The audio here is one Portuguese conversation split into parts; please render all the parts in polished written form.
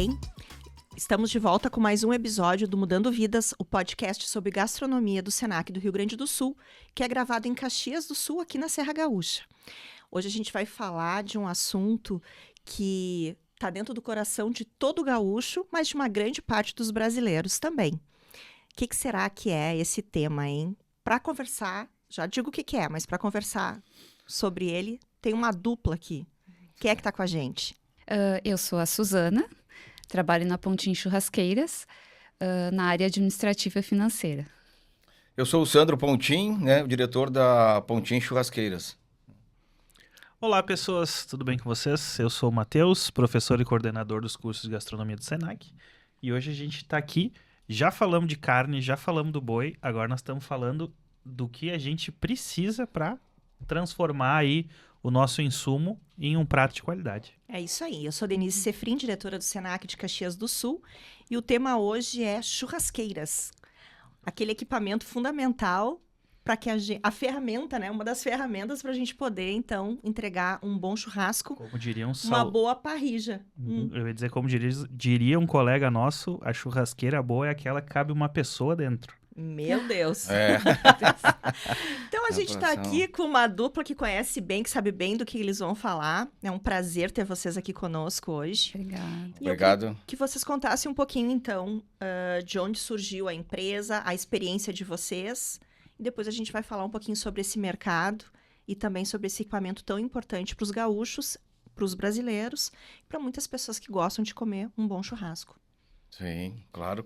bem? Estamos de volta com mais um episódio do Mudando Vidas, o podcast sobre gastronomia do Senac do Rio Grande do Sul, que é gravado em Caxias do Sul, aqui na Serra Gaúcha. Hoje a gente vai falar de um assunto que está dentro do coração de todo gaúcho, mas de uma grande parte dos brasileiros também. O que será que é esse tema, hein? Para conversar, já digo o que é, mas para conversar sobre ele, tem uma dupla aqui. Quem é que está com a gente? Eu sou a Suzana, trabalho na Pontim Churrasqueiras, na área administrativa e financeira. Eu sou o Sandro Pontim, né, o diretor da Pontim Churrasqueiras. Olá, pessoas, tudo bem com vocês? Eu sou o Matheus, professor e coordenador dos cursos de gastronomia do Senac. E hoje a gente está aqui, já falamos de carne, já falamos do boi, agora nós estamos falando do que a gente precisa para transformar aí o nosso insumo em um prato de qualidade. É isso aí. Eu sou Denise Sefrin, diretora do Senac de Caxias do Sul, e o tema hoje é churrasqueiras. Aquele equipamento fundamental para que a ferramenta, né? Uma das ferramentas para a gente poder, então, entregar um bom churrasco, Como diria uma boa parrija. Eu ia dizer, como diria um colega nosso, a churrasqueira boa é aquela que cabe uma pessoa dentro. Meu Deus! É. Então a gente está aqui com uma dupla que conhece bem, que sabe bem do que eles vão falar. É um prazer ter vocês aqui conosco hoje. Obrigada. E Obrigado. que vocês contassem um pouquinho, então, de onde surgiu a empresa, a experiência de vocês. E depois a gente vai falar um pouquinho sobre esse mercado e também sobre esse equipamento tão importante para os gaúchos, para os brasileiros e para muitas pessoas que gostam de comer um bom churrasco. Sim, claro.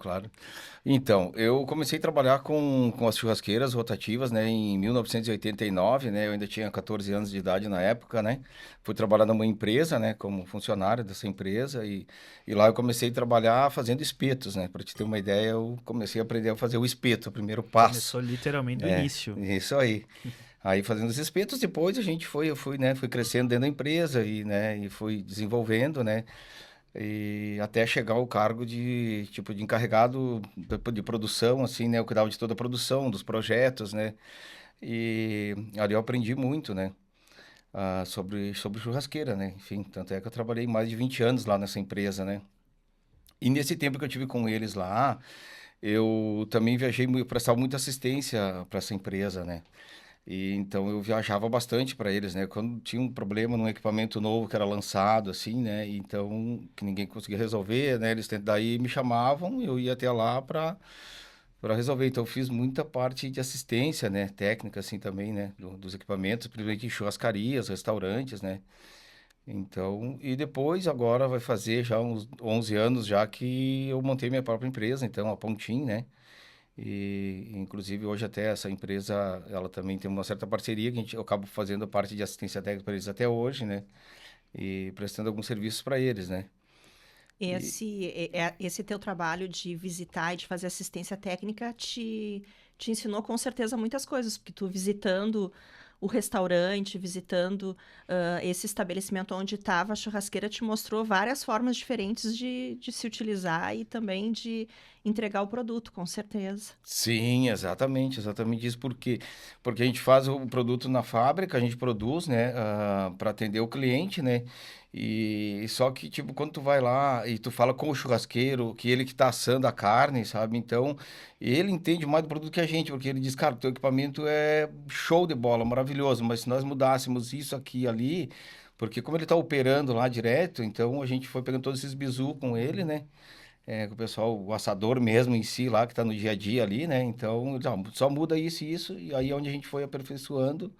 Então, eu comecei a trabalhar com as churrasqueiras rotativas, né, em 1989, né, eu ainda tinha 14 anos de idade na época, né, fui trabalhar numa empresa, né, como funcionário dessa empresa e lá eu comecei a trabalhar fazendo espetos, né, para te ter uma ideia, eu comecei a aprender a fazer o espeto, o primeiro passo. Começou literalmente do início. Isso aí. Aí fazendo os espetos, depois eu fui crescendo dentro da empresa e fui desenvolvendo, né, e até chegar ao cargo de encarregado de produção, assim, né? Eu cuidava de toda a produção, dos projetos, né? E ali eu aprendi muito, né? Sobre churrasqueira, né? Enfim, tanto é que eu trabalhei mais de 20 anos lá nessa empresa, né? E nesse tempo que eu tive com eles lá, eu também viajei, prestava muita assistência para essa empresa, né? E então eu viajava bastante para eles, né? Quando tinha um problema num equipamento novo que era lançado, assim, né? Então, que ninguém conseguia resolver, né? Daí me chamavam, eu ia até lá para resolver. Então, eu fiz muita parte de assistência, né? Técnica, assim, também, né? Dos equipamentos, principalmente em churrascarias, restaurantes, né? Então, e depois, agora vai fazer já uns 11 anos já que eu montei minha própria empresa, então, a Pontim, né? E, inclusive, hoje até essa empresa, ela também tem uma certa parceria, que eu acabo fazendo parte de assistência técnica para eles até hoje, né? E prestando alguns serviços para eles, né? Esse teu trabalho de visitar e de fazer assistência técnica te ensinou com certeza muitas coisas, porque tu visitando o restaurante, visitando esse estabelecimento onde estava a churrasqueira, te mostrou várias formas diferentes de se utilizar e também de entregar o produto, com certeza. Sim, exatamente isso, porque a gente faz o produto na fábrica, a gente produz, né, para atender o cliente, né, e só que, tipo, quando tu vai lá e tu fala com o churrasqueiro, que ele que tá assando a carne, sabe, então, ele entende mais do produto que a gente, porque ele diz, cara, o teu equipamento é show de bola, maravilhoso, mas se nós mudássemos isso aqui e ali, porque como ele tá operando lá direto, então a gente foi pegando todos esses bizu com ele, né, com o pessoal, o assador mesmo em si lá, que está no dia a dia ali, né? Então, só muda isso e isso, e aí é onde a gente foi aperfeiçoando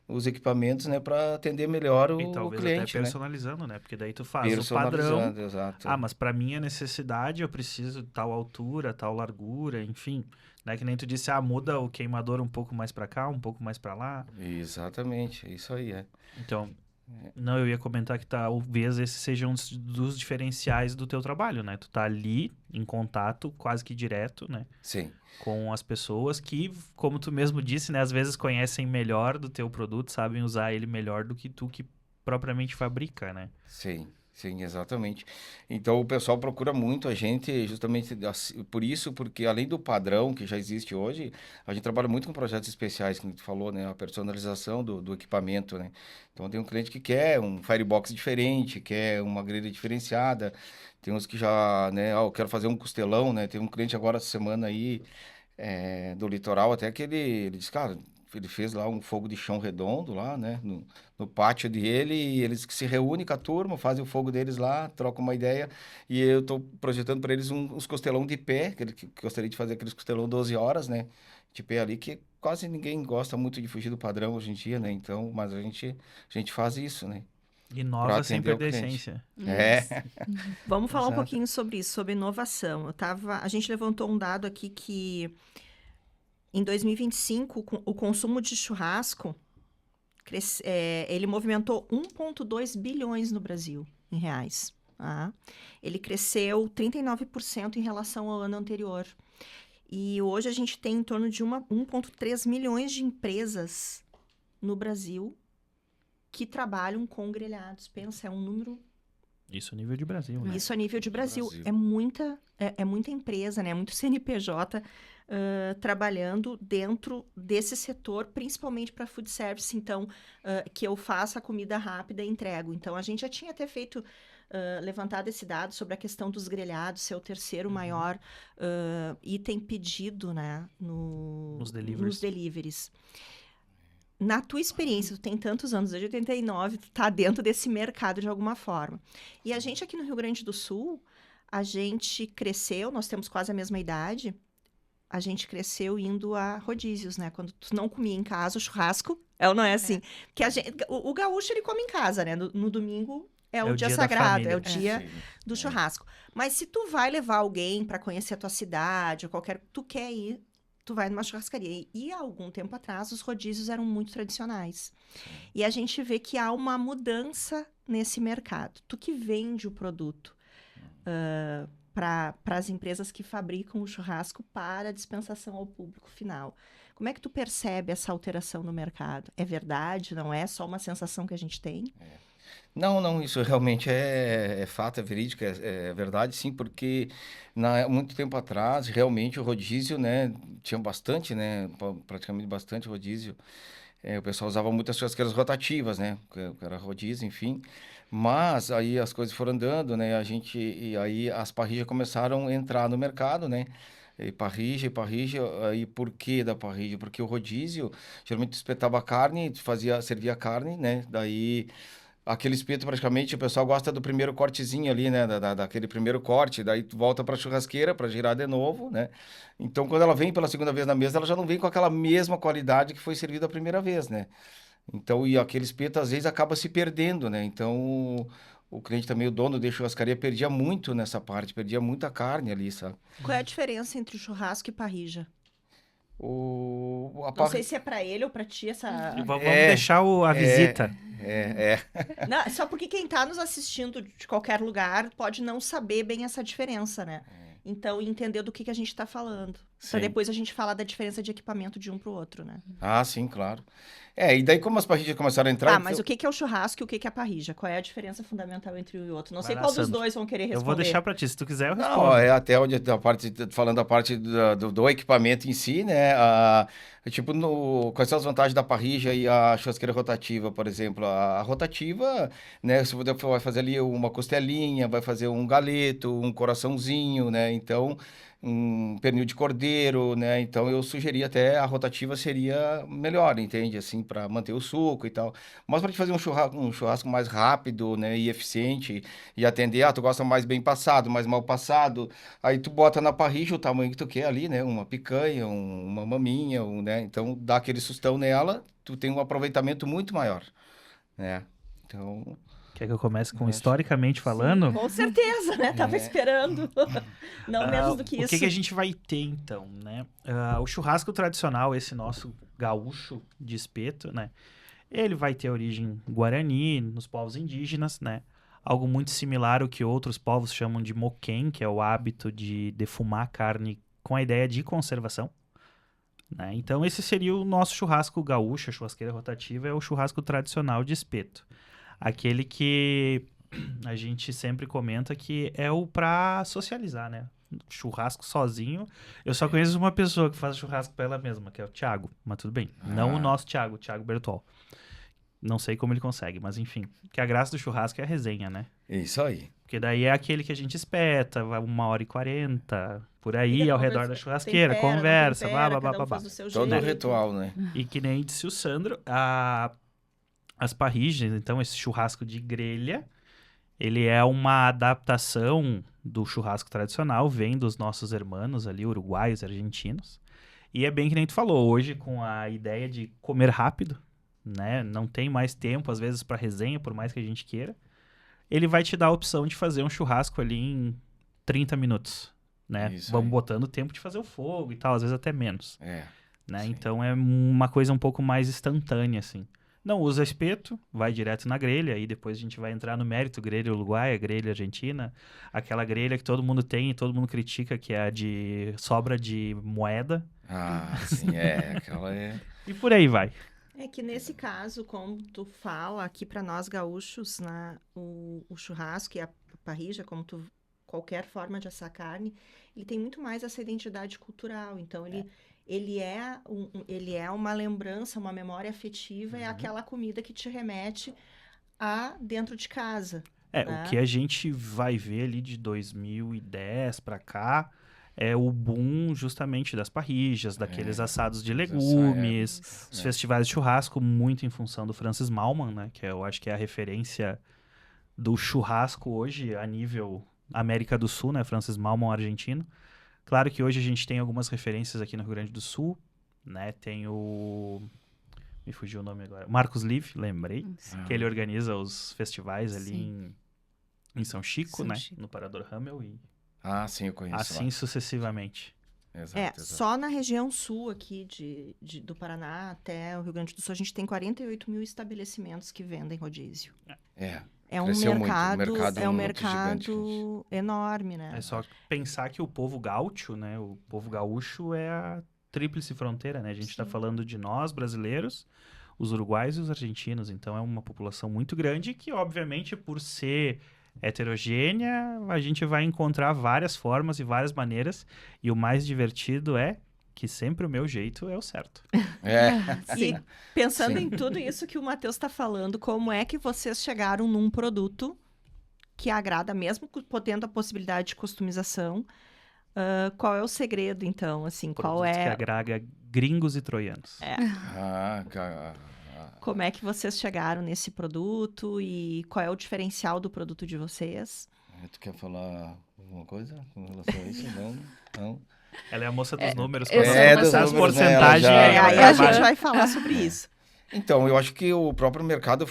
os equipamentos, né, para atender melhor E o talvez cliente, até né? personalizando, né? Porque daí tu faz o padrão. Personalizando, exato. Ah, mas para minha necessidade eu preciso de tal altura, tal largura, enfim. Né? Que nem tu disse, muda o queimador um pouco mais para cá, um pouco mais para lá. Exatamente, isso aí, Então, não, eu ia comentar que talvez esse seja um dos diferenciais do teu trabalho, né? Tu tá ali em contato quase que direto, né? Sim. Com as pessoas que, como tu mesmo disse, né? Às vezes conhecem melhor do teu produto, sabem usar ele melhor do que tu que propriamente fabrica, né? Sim, Sim, exatamente. Então o pessoal procura muito a gente justamente por isso, porque além do padrão que já existe hoje, a gente trabalha muito com projetos especiais, que tu falou, né? A personalização do equipamento, né? Então tem um cliente que quer um firebox diferente, quer uma grelha diferenciada, tem uns que já, né? Eu quero fazer um costelão, né? Tem um cliente agora essa semana aí do litoral, até que ele disse, cara, ele fez lá um fogo de chão redondo lá, né, no pátio dele, e eles que se reúnem com a turma, fazem o fogo deles lá, trocam uma ideia, e eu tô projetando para eles uns costelão de pé, que gostaria de fazer aqueles costelão 12 horas, né, de pé ali, que quase ninguém gosta muito de fugir do padrão hoje em dia, né, então, mas a gente faz isso, né, para Inova sem atender o perder a cliente. essência. É, Vamos falar um Exato. pouquinho sobre isso, sobre inovação. A gente levantou um dado aqui que em 2025 o consumo de churrasco ele movimentou 1,2 bilhões no Brasil em reais. Tá? Ele cresceu 39% em relação ao ano anterior. E hoje a gente tem em torno de 1,3 milhões de empresas no Brasil que trabalham com grelhados. Pensa, é um número. Isso a nível de Brasil, né? Isso a nível de Brasil. Brasil. É muita empresa, né? Muito CNPJ trabalhando dentro desse setor, principalmente para food service. Então, que eu faça a comida rápida e entrego. Então, a gente já tinha até feito, levantado esse dado sobre a questão dos grelhados, ser o terceiro maior item pedido, né? Nos Nos deliveries. Na tua experiência, tu tem tantos anos, desde 89, tu tá dentro desse mercado de alguma forma. E a gente aqui no Rio Grande do Sul, a gente cresceu, nós temos quase a mesma idade, a gente cresceu indo a rodízios, né? Quando tu não comia em casa, o churrasco, não é assim? Porque o gaúcho, ele come em casa, né? No domingo é o dia da sagrado, é o família. dia Sim, do churrasco. Mas se tu vai levar alguém para conhecer a tua cidade, ou tu quer ir, tu vai numa churrascaria. E há algum tempo atrás, os rodízios eram muito tradicionais. E a gente vê que há uma mudança nesse mercado. Tu que vende o produto para as empresas que fabricam o churrasco para dispensação ao público final. Como é que tu percebe essa alteração no mercado? É verdade? Não é só uma sensação que a gente tem? Não, isso realmente é fato, é verídico, é verdade, sim, porque muito tempo atrás, realmente, o rodízio, né, tinha bastante, né, praticamente bastante rodízio. O pessoal usava muitas churrasqueiras rotativas, né, que era rodízio, enfim. Mas aí as coisas foram andando, né, e aí as parrilhas começaram a entrar no mercado, né, e parrilha, aí por que da parrilha? Porque o rodízio, geralmente espetava a carne, servia a carne, né, daí... Aquele espeto, praticamente, o pessoal gosta do primeiro cortezinho ali, né? Daquele primeiro corte, daí tu volta pra churrasqueira pra girar de novo, né? Então, quando ela vem pela segunda vez na mesa, ela já não vem com aquela mesma qualidade que foi servida a primeira vez, né? Então, e aquele espeto, às vezes, acaba se perdendo, né? Então, o cliente também, o dono da churrascaria, perdia muito nessa parte, perdia muita carne ali, sabe? Qual é a diferença entre churrasco e parrilla? A Não sei se é para ele ou para ti essa... Vamos deixar a visita. Não, só porque quem tá nos assistindo de qualquer lugar pode não saber bem essa diferença, né? Então, entender do que a gente tá falando. Pra Sim. depois a gente falar da diferença de equipamento de um pro outro, né? Ah, sim, claro. E daí como as parrilhas começaram a entrar... Tá, mas o que é o churrasco e o que é a parrilha? Qual é a diferença fundamental entre um e o outro? Não sei lá, qual dos Sandro. dois vão querer responder. Eu vou deixar pra ti, se tu quiser eu Não, respondo. até onde falando da parte do equipamento em si, né? Quais são as vantagens da parrilha e a churrasqueira rotativa, por exemplo? A rotativa, né? Se você vai fazer ali uma costelinha, vai fazer um galeto, um coraçãozinho, né? Então, um pernil de cordeiro, né? Então, eu sugeri até a rotativa seria melhor, entende? Assim, para manter o suco e tal. Mas para te fazer um churrasco mais rápido, né? E eficiente e atender, tu gosta mais bem passado, mais mal passado, aí tu bota na parrilha o tamanho que tu quer ali, né? Uma picanha, uma maminha, né? Então, dá aquele sustão nela, tu tem um aproveitamento muito maior, né? Então... Quer que eu comece com Acho. historicamente falando? Com certeza, né? Tava esperando. Não menos do que isso. O que a gente vai ter, então, né? O churrasco tradicional, esse nosso gaúcho de espeto, né? Ele vai ter origem guarani, nos povos indígenas, né? Algo muito similar ao que outros povos chamam de moquém, que é o hábito de defumar a carne com a ideia de conservação, né? Então, esse seria o nosso churrasco gaúcho, a churrasqueira rotativa, é o churrasco tradicional de espeto. Aquele que a gente sempre comenta que é o pra socializar, né? Churrasco sozinho. Eu só conheço uma pessoa que faz churrasco pra ela mesma, que é o Thiago. Mas tudo bem. Não o nosso Thiago, o Thiago Bertol. Não sei como ele consegue, mas enfim. Que a graça do churrasco é a resenha, né? Isso aí. Porque daí é aquele que a gente espeta, vai 1h40, por aí, Fica ao redor da conversa- churrasqueira, tempera, não conversa, tempera, blá, blá, cada blá, um blá. faz do seu Todo jeito. ritual, né? E que nem disse o Sandro, as parrigens, então esse churrasco de grelha, ele é uma adaptação do churrasco tradicional, vem dos nossos irmãos ali, uruguaios, argentinos. E é bem que nem tu falou, hoje com a ideia de comer rápido, né? Não tem mais tempo, às vezes, para resenha, por mais que a gente queira. Ele vai te dar a opção de fazer um churrasco ali em 30 minutos, né? Isso Vamos aí. botando o tempo de fazer o fogo e tal, às vezes até menos, né? Sim. Então é uma coisa um pouco mais instantânea, assim. Não usa espeto, vai direto na grelha, aí depois a gente vai entrar no mérito, grelha uruguaia, grelha argentina, aquela grelha que todo mundo tem e todo mundo critica, que é a de sobra de moeda, Sim, aquela é... e por aí vai. É que nesse caso, como tu fala aqui para nós gaúchos, né, o churrasco e a parrilla, qualquer forma de assar carne, ele tem muito mais essa identidade cultural. Então ele é uma lembrança, uma memória afetiva, é aquela comida que te remete a dentro de casa. né? O que a gente vai ver ali de 2010 pra cá é o boom justamente das parrillas, daqueles assados de legumes, os festivais de churrasco, muito em função do Francis Mallmann, né? Que eu acho que é a referência do churrasco hoje a nível América do Sul, né? Francis Mallmann, argentino. Claro que hoje a gente tem algumas referências aqui no Rio Grande do Sul, né? Tem o... Me fugiu o nome agora. Marcos Live, lembrei. Que ele organiza os festivais ali em São Chico, São né? Chico. No Parador Hamel e sim, eu conheço assim sucessivamente. lá. Exato. Só na região sul aqui do Paraná até o Rio Grande do Sul, a gente tem 48 mil estabelecimentos que vendem rodízio. É um Cresceu muito, o mercado, mercado é um muito gigante, mercado enorme, né? É só pensar que o povo gaúcho, né? O povo gaúcho é a tríplice fronteira, né? A gente tá Sim. falando de nós, brasileiros, os uruguaios e os argentinos. Então é uma população muito grande que, obviamente, por ser heterogênea, a gente vai encontrar várias formas e várias maneiras. E o mais divertido é que sempre o meu jeito é o certo. E pensando Sim. em tudo isso que o Matheus está falando, como é que vocês chegaram num produto que agrada, mesmo podendo a possibilidade de customização? Qual é o segredo, então? Assim, qual Produto que é... agrega gringos e troianos. Como é que vocês chegaram nesse produto e qual é o diferencial do produto de vocês? Tu quer falar alguma coisa com relação a isso? Não? Ela é a moça dos números. eu pra sou uma passar as dos números, né? porcentagens. Ela já- Aí ela a já- gente vai falar sobre isso. Então, eu acho que o próprio mercado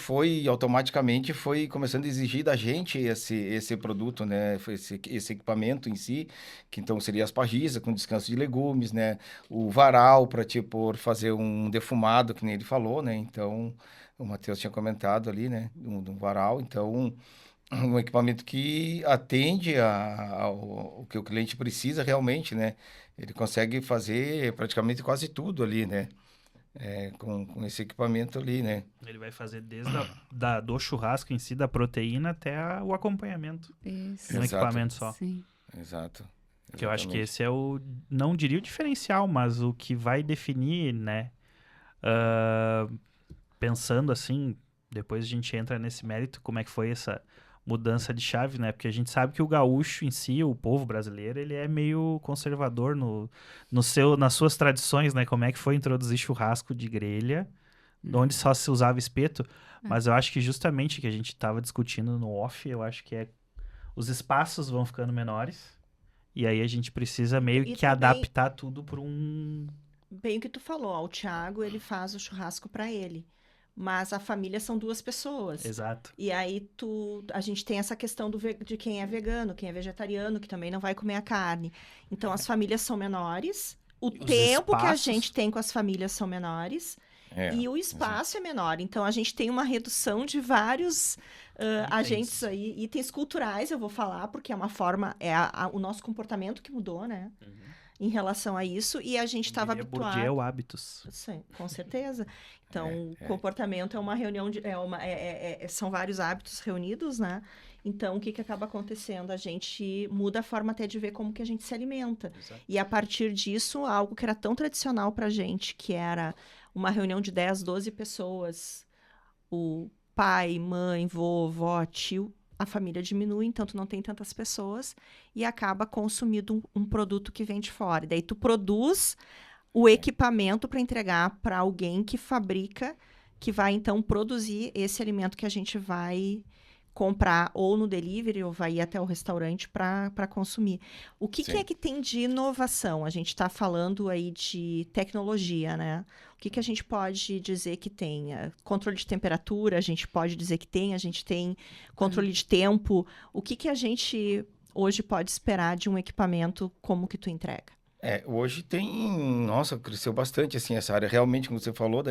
automaticamente foi começando a exigir da gente esse produto, né? Esse equipamento em si, que então seria as parrillas com descanso de legumes, né? O varal para fazer um defumado, que nem ele falou, né? Então, o Matheus tinha comentado ali, né? Um varal, então um equipamento que atende ao que o cliente precisa realmente, né? Ele consegue fazer praticamente quase tudo ali, né? Com esse equipamento ali, né? Ele vai fazer desde do churrasco em si, da proteína, até o acompanhamento. Isso. No Exato. equipamento só. Sim. Exato. Que eu acho que Exatamente. esse é não diria o diferencial, mas o que vai definir, né? Pensando assim, depois a gente entra nesse mérito, como é que foi essa mudança de chave, né? Porque a gente sabe que o gaúcho em si, o povo brasileiro, ele é meio conservador nas suas tradições, né? Como é que foi introduzir churrasco de grelha, onde só se usava espeto. Mas eu acho que justamente que a gente estava discutindo no off, eu acho que os espaços vão ficando menores. E aí a gente precisa meio E que também- adaptar tudo para Bem o que tu falou, ó, o Thiago, ele faz o churrasco para ele. Mas a família são 2 pessoas. Exato. E aí a gente tem essa questão de quem é vegano, quem é vegetariano, que também não vai comer a carne. Então as famílias são menores, o tempo que a espaços. gente tem com as famílias são menores e o espaço é menor. Então a gente tem uma redução de vários agentes aí, itens culturais, eu vou falar, porque é uma forma, o nosso comportamento que mudou, né? em relação a isso, e a gente estava Diria habituado. Bourdieu, hábitos. Sim, com certeza. Então, comportamento é uma reunião são vários hábitos reunidos, né? Então, o que acaba acontecendo? A gente muda a forma até de ver como que a gente se alimenta. Exato. E a partir disso, algo que era tão tradicional pra gente, que era uma reunião de 10, 12 pessoas, o pai, mãe, vovó, tio, a família diminui, então tu não tem tantas pessoas e acaba consumindo um produto que vem de fora. E daí tu produz o equipamento para entregar para alguém que fabrica, que vai então produzir esse alimento que a gente vai comprar ou no delivery ou vai ir até o restaurante para consumir. O que é que tem de inovação? A gente está falando aí de tecnologia, né? O que a gente pode dizer que tem? Controle de temperatura, a gente pode dizer que tem, a gente tem controle de tempo. O que a gente hoje pode esperar de um equipamento como que tu entrega? Hoje nossa, cresceu bastante, assim, essa área, realmente, como você falou,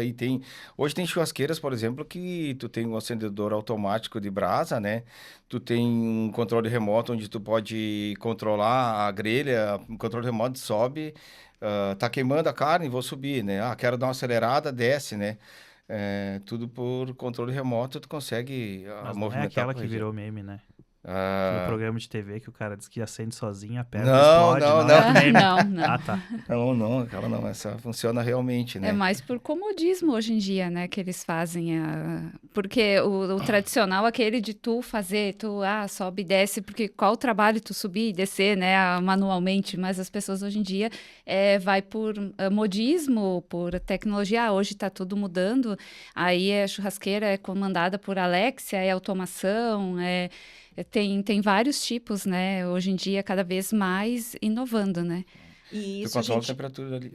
hoje tem churrasqueiras, por exemplo, que tu tem um acendedor automático de brasa, né, tu tem um controle remoto onde tu pode controlar a grelha, o controle remoto sobe, tá queimando a carne, vou subir, né, quero dar uma acelerada, desce, né, tudo por controle remoto, tu consegue Mas não movimentar. é aquela com que a virou meme, né? Aquele programa de TV que o cara diz que acende sozinho, aperta e Não, explode. não, é não. meme. Não. Ah, tá. Não, aquela não, essa funciona realmente, né. É mais por comodismo hoje em dia, né, que eles fazem. Porque o tradicional, aquele de tu fazer, sobe e desce, porque qual o trabalho tu subir e descer, né, manualmente, mas as pessoas hoje em dia vai por modismo, por tecnologia. Hoje está tudo mudando, aí a churrasqueira é comandada por Alexia, é automação, tem vários tipos, né, hoje em dia cada vez mais inovando, né. E Tu isso a controla a gente... temperatura ali,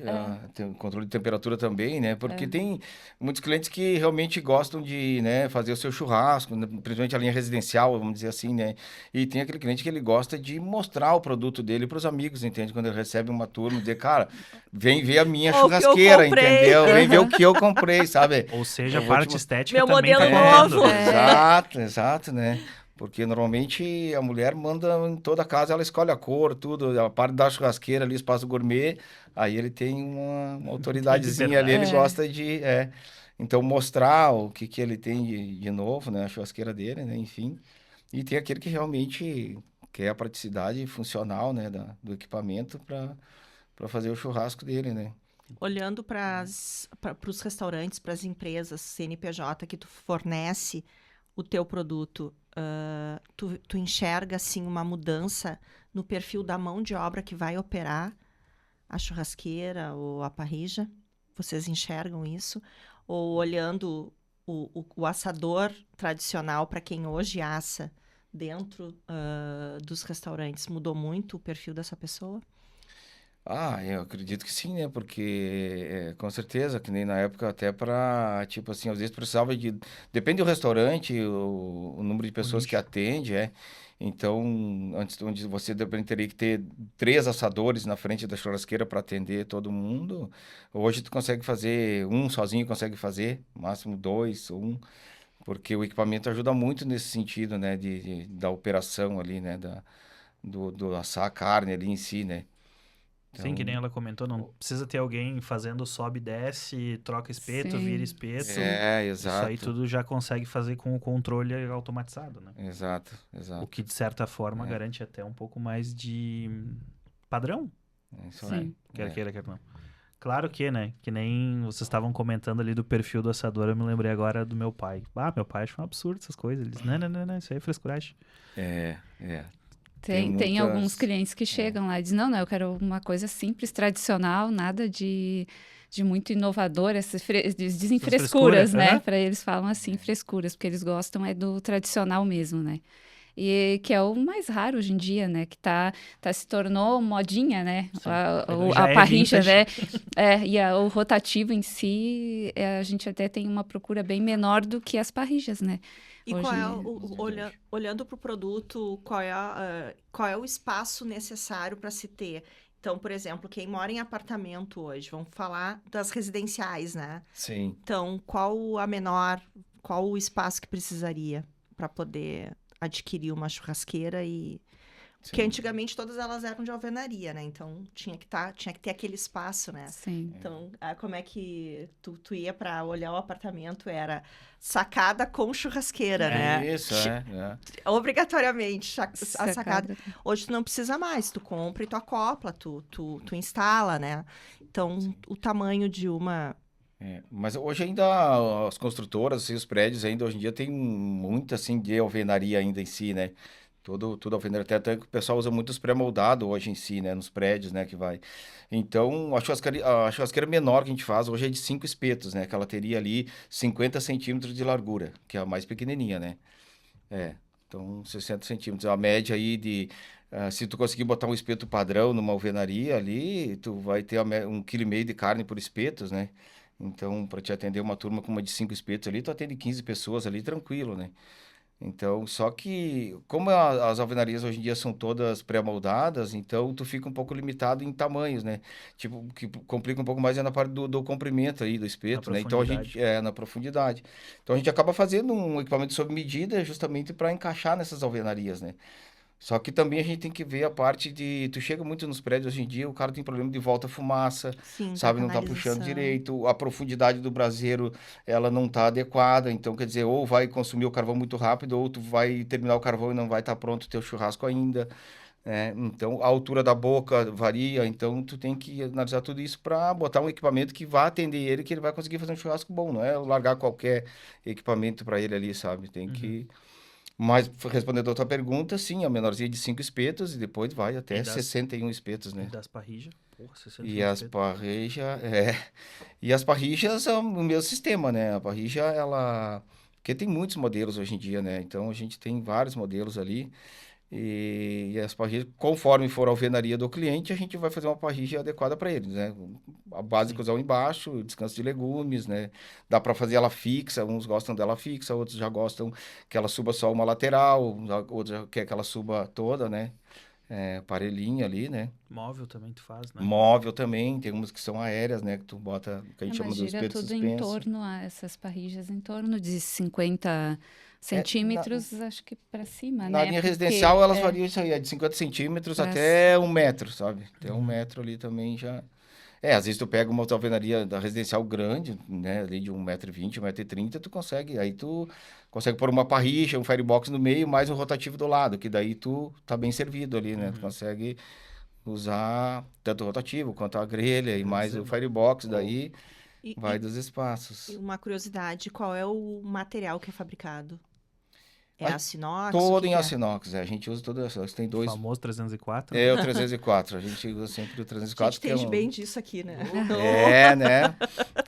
tem controle de temperatura também, né? Porque tem muitos clientes que realmente gostam de, né, fazer o seu churrasco, né, principalmente a linha residencial, vamos dizer assim, né? E tem aquele cliente que ele gosta de mostrar o produto dele para os amigos, entende? Quando ele recebe uma turma, dizer, cara, vem ver a minha comprei. churrasqueira, entendeu? Vem ver o que eu comprei, sabe? Ou seja, Eu a vou te parte mostrar. estética Meu também tá modelo correndo. novo. Exato, né? Porque normalmente a mulher manda em toda casa, ela escolhe a cor, tudo, a parte da churrasqueira ali, espaço gourmet, aí ele tem uma autoridadezinha ali, ele gosta de, então mostrar o que ele tem de novo, né, a churrasqueira dele, né, enfim, e tem aquele que realmente quer a praticidade funcional, né, do equipamento para fazer o churrasco dele, né. Olhando para os restaurantes, para as empresas CNPJ que tu fornece o teu produto, tu enxerga, assim, uma mudança no perfil da mão de obra que vai operar a churrasqueira ou a parrilla? Vocês enxergam isso? Ou olhando o assador tradicional, para quem hoje assa dentro dos restaurantes, mudou muito o perfil dessa pessoa? Eu acredito que sim, né? Porque, com certeza, que nem na época, até para, tipo assim, às vezes precisava de... Depende do restaurante, o número de pessoas que nicho. atende, Então, antes onde você teria que ter 3 assadores na frente da churrasqueira para atender todo mundo, hoje tu consegue fazer, um sozinho consegue fazer, máximo 2 ou 1, porque o equipamento ajuda muito nesse sentido, né? Da operação ali, né? Do assar a carne ali em si, né? Sim, que nem Então, ela comentou, não precisa ter alguém fazendo sobe e desce, troca espeto, Sim. vira espeto. Isso aí exato. tudo já consegue fazer com o controle automatizado, né? Exato. O que, de certa forma, garante até um pouco mais de padrão, Isso Sim. aí. quer queira, quer não. Claro que, né? Que nem vocês estavam comentando ali do perfil do assador, eu me lembrei agora do meu pai. Meu pai acha um absurdo essas coisas. Ele diz, não, isso aí é frescuragem. Tem alguns muitas- clientes que chegam lá e dizem, não, eu quero uma coisa simples, tradicional, nada de muito inovador, dizem Essas frescuras, frescuras, né? aham. Para eles falam assim, frescuras, porque eles gostam do tradicional mesmo, né? E que é o mais raro hoje em dia, né? Que se tornou modinha, né? Sim. A Já é parrilla, vintage. né? O rotativo em si, a gente até tem uma procura bem menor do que as parrillas, né? E Hoje qual é em dia. olhando para o produto, qual é o espaço necessário para se ter? Então, por exemplo, quem mora em apartamento hoje, vamos falar das residenciais, né? Sim. Então, qual o espaço que precisaria para poder adquirir uma churrasqueira e Porque antigamente todas elas eram de alvenaria, né? Então tinha que ter aquele espaço, né? Sim. Então, como é que tu ia para olhar o apartamento? Era sacada com churrasqueira, né? Isso, Obrigatoriamente, a sacada. Hoje tu não precisa mais, tu compra e tu acopla, tu instala, né? Então, o tamanho de uma... Mas hoje ainda as construtoras, assim, os prédios ainda hoje em dia tem muito assim de alvenaria ainda em si, né? Tudo alvenaria, até que o pessoal usa muito os pré-moldados hoje em si, né? Nos prédios, né? Que vai. Então, a churrasqueira menor que a gente faz hoje é de 5 espetos, né? Que ela teria ali 50 centímetros de largura, que é a mais pequenininha, né? Então 60 centímetros. A média aí se tu conseguir botar um espeto padrão numa alvenaria ali, tu vai ter 1,5 kg de carne por espetos, né? Então, para te atender uma turma com uma de 5 espetos ali, tu atende 15 pessoas ali, tranquilo, né? Então, só que, como as alvenarias hoje em dia são todas pré-moldadas, então tu fica um pouco limitado em tamanhos, né? Tipo, o que complica um pouco mais é na parte do comprimento aí, do espeto, né? Então, na profundidade. Então, a gente acaba fazendo um equipamento sob medida justamente para encaixar nessas alvenarias, né? Só que também a gente tem que ver a parte tu chega muito nos prédios hoje em dia, o cara tem problema de volta fumaça, Sim, sabe, não tá puxando direito, a profundidade do braseiro, ela não tá adequada, então quer dizer, ou vai consumir o carvão muito rápido, ou tu vai terminar o carvão e não vai estar pronto o teu churrasco ainda, né? Então, a altura da boca varia, então tu tem que analisar tudo isso para botar um equipamento que vá atender ele, que ele vai conseguir fazer um churrasco bom, não é largar qualquer equipamento para ele ali, sabe, tem que... Mas, respondendo a tua pergunta, sim, a menorzinha de 5 espetos e depois vai até 61 espetos, né? E das parrijas? Porra, 61 E as parrijas, E as parrijas são o mesmo sistema, né? A parrija, ela... Porque tem muitos modelos hoje em dia, né? Então, a gente tem vários modelos ali. E as parrijas, conforme for a alvenaria do cliente, a gente vai fazer uma parrija adequada para eles, né? A básicozão embaixo, descanso de legumes, né? Dá para fazer ela fixa, uns gostam dela fixa, outros já gostam que ela suba só uma lateral, outros já quer que ela suba toda, né? Parelhinha ali, né? Móvel também tu faz, né? Móvel também, tem umas que são aéreas, né? Que tu bota, que a gente chama de espeto tudo suspenso. em torno, essas parrijas em torno de 50 centímetros, acho que para cima, na né? linha residencial, elas variam isso aí, de 50 centímetros até 1 metro, sabe? Até 1 metro ali também já... às vezes tu pega uma alvenaria da residencial grande, né? Ali de 1,20 m, 1,30 m, tu consegue... Aí tu consegue pôr uma parrilla, um firebox no meio, mais um rotativo do lado, que daí tu tá bem servido ali, né? Tu consegue usar tanto o rotativo quanto a grelha e mais o firebox, daí vai dos espaços. E uma curiosidade, qual é o material que é fabricado? É aço inox? Todo em aço inox, a gente usa todo aço inox. Tem dois... O famoso 304. O 304, a gente usa sempre o 304. A gente entende bem disso aqui, né? Né?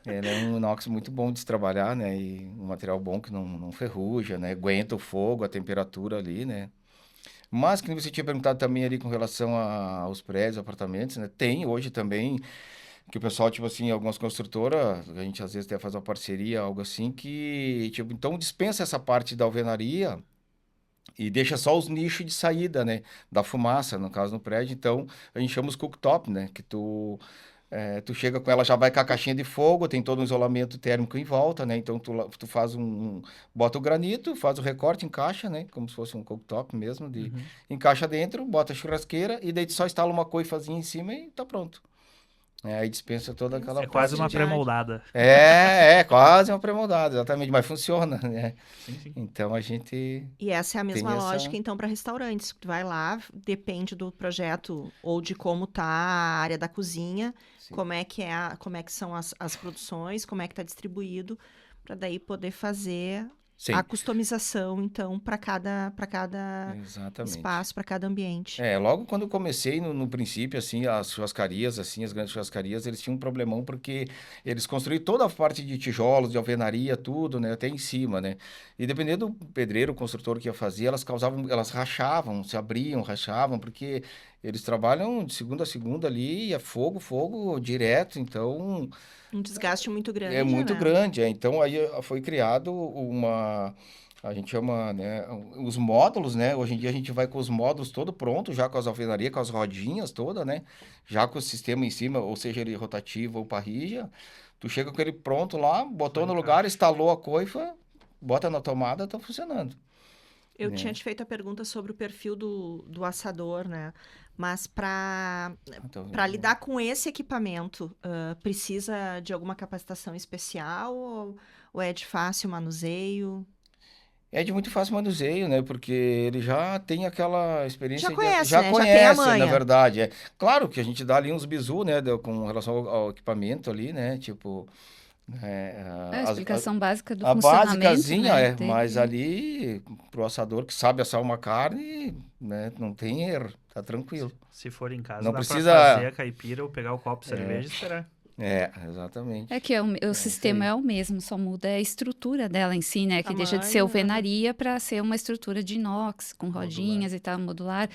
Ele é um inox muito bom de se trabalhar, né? E um material bom que não ferruja, né? Aguenta o fogo, a temperatura ali, né? Mas, que você tinha perguntado também ali com relação aos prédios, apartamentos, né? Tem hoje também... Que o pessoal, tipo assim, algumas construtoras, a gente às vezes até faz uma parceria, algo assim, que, tipo, então dispensa essa parte da alvenaria e deixa só os nichos de saída, né? Da fumaça, no caso, no prédio. Então, a gente chama os cooktop, né? Que tu chega com ela, já vai com a caixinha de fogo, tem todo um isolamento térmico em volta, né? Então, tu faz bota o granito, faz o recorte, encaixa, né? Como se fosse um cooktop mesmo, encaixa dentro, bota a churrasqueira e daí tu só instala uma coifazinha em cima e tá pronto. Aí dispensa toda aquela... É quase uma pré-moldada. Quase uma pré-moldada, exatamente, mas funciona, né? Sim. Então, a gente... E essa é a mesma lógica, então, para restaurantes. Tu vai lá, depende do projeto ou de como tá a área da cozinha, como é que são as produções, como é que tá distribuído, para daí poder fazer... Sim. A customização, então, para cada espaço, para cada ambiente. Logo quando eu comecei, no princípio, assim, as churrascarias, assim, as grandes churrascarias, eles tinham um problemão porque eles construíram toda a parte de tijolos, de alvenaria, tudo, né, até em cima, né? E dependendo do pedreiro, o construtor que ia fazer, elas rachavam, se abriam, rachavam, porque eles trabalham de segunda a segunda ali, e é fogo direto, então... Um desgaste muito grande, É muito né? grande, Então, aí foi criado a gente chama, né, os módulos, né? Hoje em dia a gente vai com os módulos todo pronto, já com as alvenarias, com as rodinhas todas, né? Já com o sistema em cima, ou seja, ele rotativo ou parrilla. Tu chega com ele pronto lá, botou no lugar, instalou a coifa, bota na tomada, tá funcionando. Eu né? tinha te feito a pergunta sobre o perfil do assador, né? Mas para Então, lidar com esse equipamento, precisa de alguma capacitação especial ou é de fácil manuseio? é de muito fácil manuseio, né? Porque ele já tem aquela Já experiência conhece, já né? Já tem a conhece, na manha. verdade. É claro que a gente dá ali uns bizu, né? Com relação ao equipamento ali, né? Tipo, A as, explicação básica do a funcionamento, básicazinha né, mas dele. ali, pro assador que sabe assar uma carne, né? Não tem erro, tá tranquilo. Se for em casa, Não dá pra fazer precisa. a caipira ou pegar o copo de cerveja e esperar. Exatamente. É que o isso sistema aí. é o mesmo, só muda a estrutura dela em si, né? Que deixa de ser Tamanho, alvenaria para ser uma estrutura de inox, com Modular. rodinhas e tal, modular.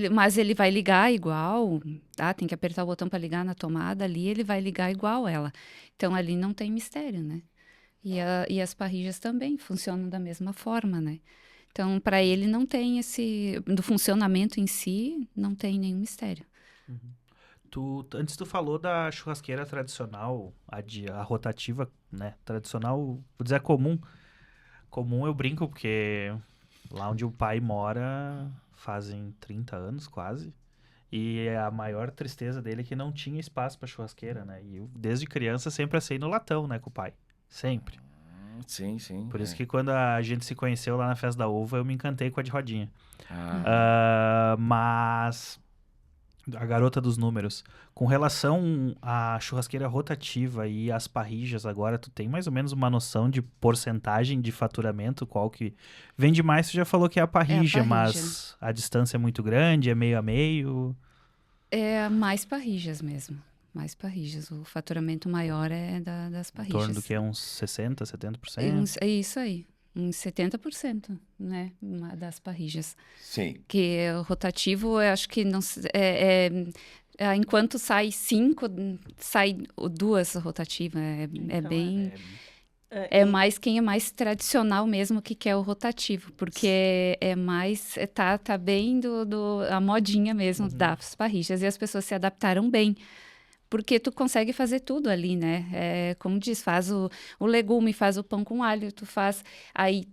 Mas ele vai ligar igual, tá? Tem que apertar o botão para ligar na tomada ali, ele vai ligar igual ela. Então ali não tem mistério, né? E as parrilhas também funcionam da mesma forma, né? Então, para ele não tem do funcionamento em si, não tem nenhum mistério. Antes tu falou da churrasqueira tradicional, a rotativa, né? Tradicional, vou dizer comum. Comum eu brinco porque lá onde o pai mora fazem 30 anos quase. E a maior tristeza dele é que não tinha espaço para churrasqueira, né? E eu, desde criança, sempre assei no latão, né, com o pai. Sempre. Sim, sim. Por isso que quando a gente se conheceu lá na Festa da Uva, eu me encantei com a de rodinha. Mas a garota dos números, com relação à churrasqueira rotativa e às parrijas agora, tu tem mais ou menos uma noção de porcentagem de faturamento, qual que vende mais? Tu já falou que é a parrija, mas a distância é muito grande, é meio a meio? É mais parrijas mesmo. Mais parrijas. O faturamento maior é das Em parrijas. torno do que? Uns 60%, 70%? É isso aí. Uns 70%, né? Das parrijas. Sim. Que o rotativo, eu acho que não enquanto sai 5, sai 2 rotativas. Então, bem. É mais quem é mais tradicional mesmo que quer o rotativo, porque é mais. Tá bem a modinha mesmo das parrijas e as pessoas se adaptaram bem. Porque tu consegue fazer tudo ali, né? Como diz, faz o legume, faz o pão com alho, tu faz... Aí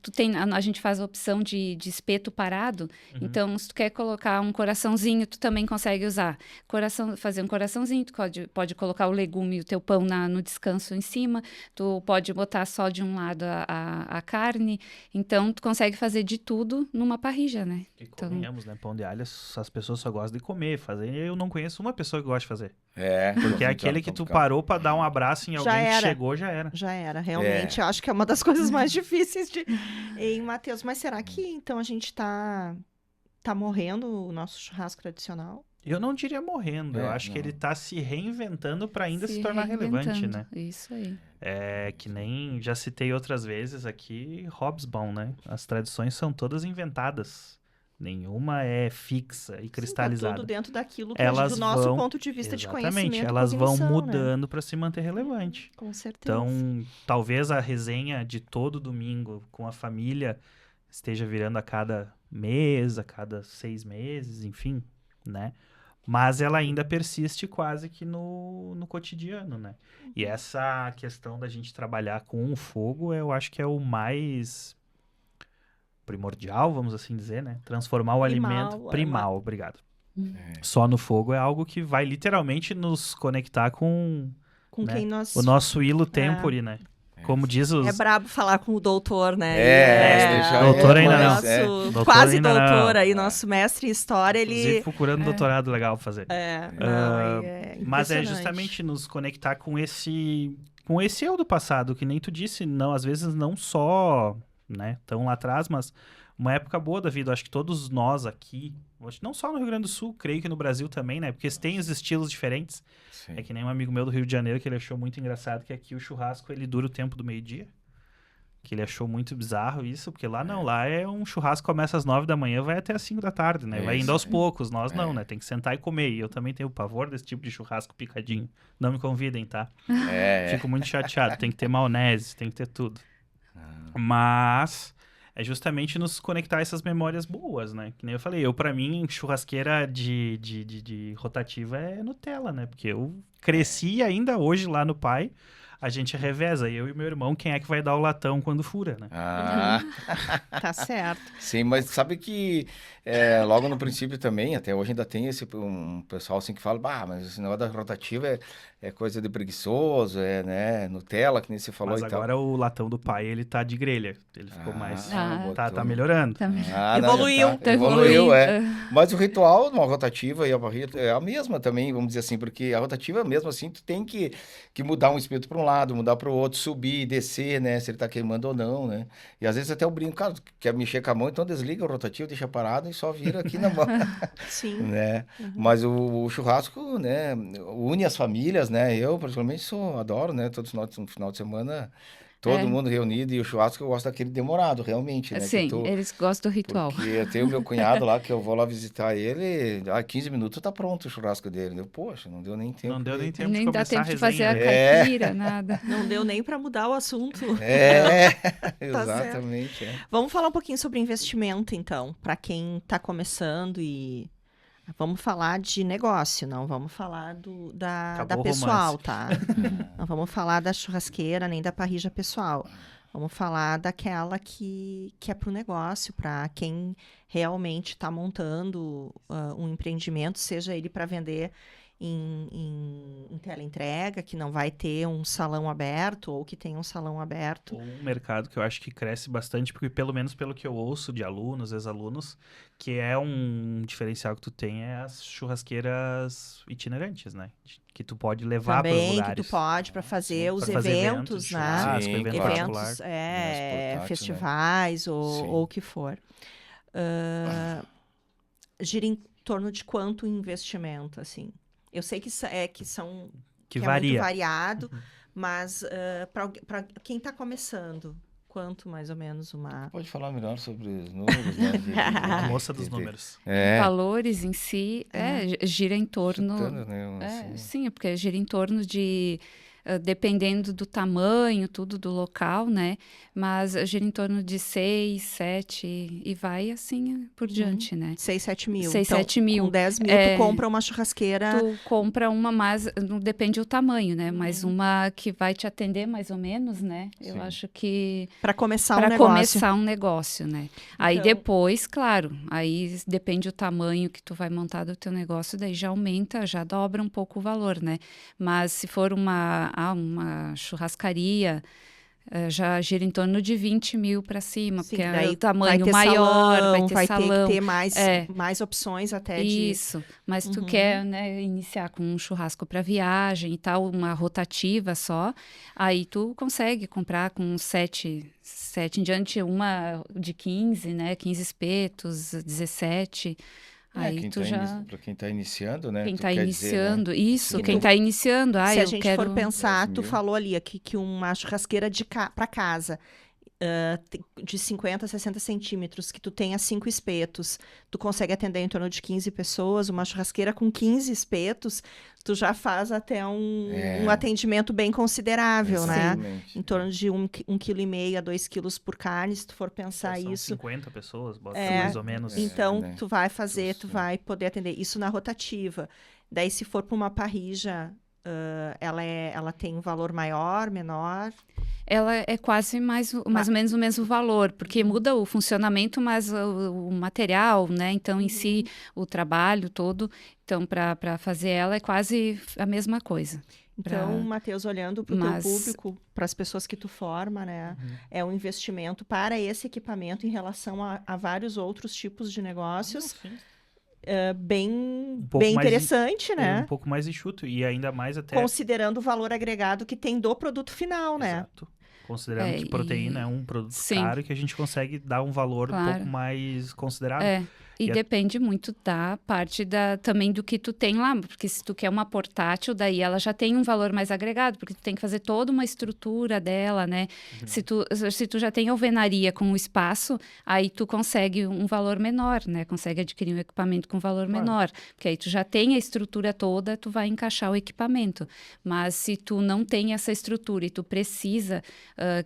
a gente faz a opção de espeto parado. Então, se tu quer colocar um coraçãozinho, tu também consegue usar. Fazer um coraçãozinho, tu pode colocar o legume e o teu pão no descanso em cima. Tu pode botar só de um lado a carne. Então, tu consegue fazer de tudo numa parrilla, né? E convenhamos, né? Pão de alho, as pessoas só gostam de comer. Fazer, eu não conheço uma pessoa que gosta de fazer. Porque é aquele que tu parou pra dar um abraço em alguém que chegou, já era. Já era, realmente. Eu acho que é uma das coisas mais difíceis de... Ei, Matheus, mas será que então a gente tá morrendo o nosso churrasco tradicional? Eu não diria morrendo, eu acho que ele tá se reinventando pra ainda se tornar relevante, né? Isso aí. É que nem já citei outras vezes aqui, Hobsbawm, né? As tradições são todas inventadas. Nenhuma é fixa e cristalizada. Tá tudo dentro daquilo que Elas do nosso vão, ponto de vista de exatamente, conhecimento. elas vão cognição, mudando né? para se manter relevante. Com certeza. Então, talvez a resenha de todo domingo com a família esteja virando a cada mês, a cada 6 meses, enfim, né? Mas ela ainda persiste quase que no cotidiano, né? E essa questão da gente trabalhar com o fogo, eu acho que é o mais primordial, vamos assim dizer, né? Transformar o alimento primal, obrigado. Só no fogo é algo que vai literalmente nos conectar com né? quem nós... o nosso hilo tempore, né? Como diz os... É brabo falar com o doutor, né? Doutor ainda não. Nosso quase doutor aí, nosso mestre em história, Inclusive, ele... procurando doutorado legal pra fazer. Mas é impressionante. justamente nos conectar com esse eu do passado, que nem tu disse, não, às vezes não só, né, tão lá atrás, mas uma época boa da vida. Acho que todos nós aqui, não só no Rio Grande do Sul, creio que no Brasil também, né, porque tem os estilos diferentes. Sim. É que nem um amigo meu do Rio de Janeiro, que ele achou muito engraçado, que aqui o churrasco, ele dura o tempo do meio-dia. Que ele achou muito bizarro isso, porque lá não, lá é um churrasco que começa às 9 da manhã, vai até às 5 da tarde, né? Vai indo aos poucos, nós não, né? Tem que sentar e comer. E eu também tenho pavor desse tipo de churrasco picadinho. Não me convidem, tá? Fico muito chateado, tem que ter maionese, tem que ter tudo. Mas é justamente nos conectar a essas memórias boas, né? Que nem eu falei, pra mim, churrasqueira de rotativa é Nutella, né? Porque eu cresci ainda hoje lá no pai, a gente reveza, eu e meu irmão, quem é que vai dar o latão quando fura, né? Ah, Tá certo. sim, mas sabe que logo no princípio também, até hoje ainda tem um pessoal assim que fala, bah, mas esse negócio da rotativa é coisa de preguiçoso, né, Nutella, que nem você falou Mas e tal. agora o latão do pai, ele tá de grelha. Ele ficou tá botou. melhorando. Também. Não, Evoluiu. já Tá evoluiu, evoluindo. Mas o ritual, uma rotativa e a barriga é a mesma também, vamos dizer assim, porque a rotativa mesmo assim, tu tem que mudar um espeto para um lado, mudar para o outro, subir, descer, né, se ele tá queimando ou não, né. E às vezes até eu brinco, cara, tu quer mexer com a mão, então desliga o rotativo, deixa parado e só vira aqui na mão, Sim. né. Mas o churrasco, né, une as famílias, né, eu particularmente adoro, né, todo final de semana, todo É. mundo reunido, e o churrasco eu gosto daquele demorado, realmente, né, que Sim, tu... eles gostam do ritual. Porque eu tenho meu cunhado lá, que eu vou lá visitar ele, 15 minutos tá pronto o churrasco dele. Poxa, não deu nem tempo. Não deu nem tempo de Nem dá começar tempo a de fazer a resenha. caipira, nada. Não deu nem para mudar o assunto. Exatamente. Vamos falar um pouquinho sobre investimento, então, para quem está começando e vamos falar de negócio, não vamos falar da Acabou o pessoal, romance. tá? Não vamos falar da churrasqueira nem da parrilla pessoal. Vamos falar daquela que é para o negócio, para quem realmente está montando um empreendimento, seja ele para vender em teleentrega, que não vai ter um salão aberto, ou que tem um salão aberto. Um mercado que eu acho que cresce bastante, porque pelo menos pelo que eu ouço de alunos, ex-alunos, que é um diferencial que tu tem é as churrasqueiras itinerantes, né? Que tu pode levar para os Também lugares. que tu pode para fazer os Pra fazer eventos, de né? churrasco, Sim, evento claro. particular. Eventos, portáteis, né? festivais Sim. ou o que for. Gira em torno de quanto investimento, assim? Eu sei que são Que é muito varia. variado, mas para quem está começando, quanto mais ou menos uma... Pode falar melhor sobre os números, né? A moça dos números. Valores em si, gira em torno... Chutando, né? Assim. Sim, porque gira em torno de... dependendo do tamanho, tudo do local, né? Mas gira em torno de 6, 7 e vai assim por diante, né? 6, 7 mil. 6, Então, 7 mil. com 10 mil, tu compra uma churrasqueira... Tu compra uma mais, não depende do tamanho, né? Mas uma que vai te atender mais ou menos, né? Sim. Eu acho que... Para começar um Para negócio. começar um negócio, né? Aí Então- depois, claro, aí depende do tamanho que tu vai montar do teu negócio, daí já aumenta, já dobra um pouco o valor, né? Mas se for uma churrascaria, já gira em torno de 20 mil para cima, Sim, porque é daí o tamanho vai ter maior, salão, vai ter salão. ter que ter mais opções até de... Isso, mas tu quer, né, iniciar com um churrasco para viagem e tal, uma rotativa só, aí tu consegue comprar com 7 em diante, uma de 15, né, 15 espetos, 17, aí tu já... Para quem tá iniciando, né? Quem tu está quer dizer, iniciando, né? isso, Sim. quem está iniciando, Se eu a gente quero... for pensar, 10 tu mil. falou ali aqui que uma churrasqueira para casa de 50 a 60 centímetros, que tu tenha 5 espetos, tu consegue atender em torno de 15 pessoas, uma churrasqueira com 15 espetos, tu já faz até um atendimento bem considerável, né? Exatamente. Em torno de 1,5 kg a 2 quilos por carne, se tu for pensar São isso. 50 pessoas, bota É. mais ou menos. Então, né? tu vai fazer, Justo. tu vai poder atender isso na rotativa. Daí, se for para uma parrilla, ela tem um valor maior, menor? Ela é quase mais ou menos o mesmo valor, porque muda o funcionamento, mas o material, né? Então, em si, o trabalho todo. Então, para fazer ela é quase a mesma coisa. Então, Matheus, olhando para o Mas- teu público, para as pessoas que tu forma, né? É um investimento para esse equipamento em relação a vários outros tipos de negócios. Bem pouco mais interessante, né? Um pouco mais enxuto e ainda mais até... Considerando o valor agregado que tem do produto final, né? Exato. Considerando que proteína é um produto Sim. caro que a gente consegue dar um valor um Claro. pouco mais considerável. É. E depende muito da parte também do que tu tem lá, porque se tu quer uma portátil, daí ela já tem um valor mais agregado, porque tu tem que fazer toda uma estrutura dela, né? Se tu já tem alvenaria com o espaço, aí tu consegue um valor menor, né? Consegue adquirir um equipamento com valor menor, porque aí tu já tem a estrutura toda, tu vai encaixar o equipamento. Mas se tu não tem essa estrutura e tu precisa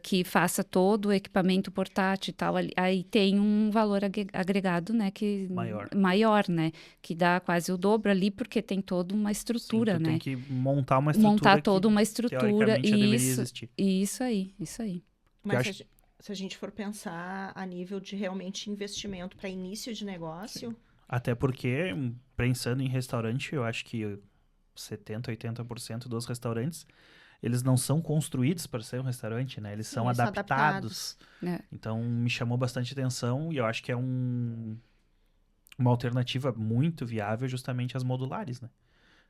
que faça todo o equipamento portátil e tal, aí tem um valor agregado, né? Que maior, né? Que dá quase o dobro ali, porque tem toda uma estrutura, Sim, tu né? tem que montar uma estrutura Montar que, toda uma estrutura. teoricamente, já deveria Isso, existir. isso aí. Mas acho- se a gente for pensar a nível de realmente investimento para início de negócio, Até porque, pensando em restaurante, eu acho que 70%, 80% dos restaurantes, eles não são construídos para ser um restaurante, né? Eles Sim, são eles são adaptados. É. Então, me chamou bastante atenção e eu acho que é uma alternativa muito viável justamente às modulares, né?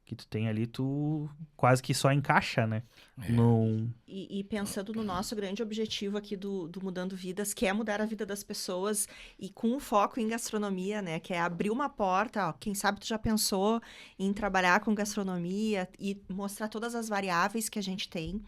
Que tu tem ali, tu quase que só encaixa, né? e pensando no nosso grande objetivo aqui do Mudando Vidas, que é mudar a vida das pessoas e com um foco em gastronomia, né? Que é abrir uma porta, ó, quem sabe tu já pensou em trabalhar com gastronomia e mostrar todas as variáveis que a gente tem,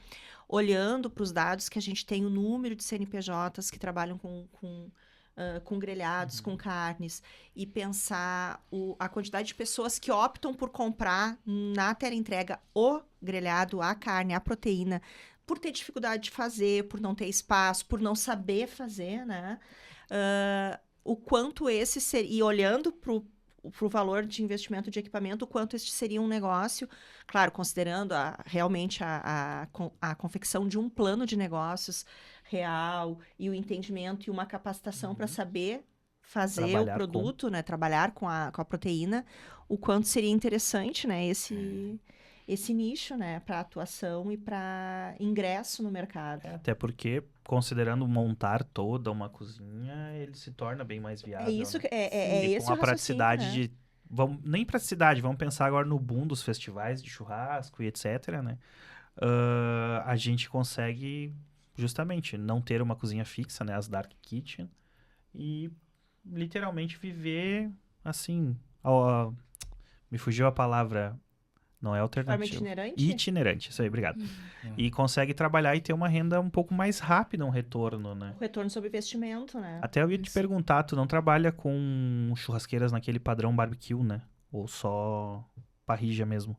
olhando para os dados que a gente tem, o número de CNPJs que trabalham com grelhados, com carnes, e pensar a quantidade de pessoas que optam por comprar na teleentrega o grelhado, a carne, a proteína, por ter dificuldade de fazer, por não ter espaço, por não saber fazer, né? O quanto esse seria, e olhando para o valor de investimento de equipamento, o quanto este seria um negócio, claro, considerando realmente a confecção de um plano de negócios real e o entendimento e uma capacitação para saber fazer Trabalhar o produto, né? Trabalhar com a proteína, o quanto seria interessante, né? Esse nicho, né? Para atuação e para ingresso no mercado. Até porque, considerando montar toda uma cozinha, ele se torna bem mais viável. É isso né? que E esse com a o raciocínio, praticidade né? de. Nem praticidade, vamos pensar agora no boom dos festivais de churrasco e etc, né? A gente consegue justamente não ter uma cozinha fixa, né? As dark kitchen. E literalmente viver assim. Me fugiu a palavra. Não é De forma alternativa. itinerante? Itinerante, isso aí, obrigado. Uhum. E consegue trabalhar e ter uma renda um pouco mais rápida, um retorno, né? O retorno sobre investimento, né? Até eu ia te Isso. perguntar, tu não trabalha com churrasqueiras naquele padrão barbecue, né? Ou só parrilla mesmo?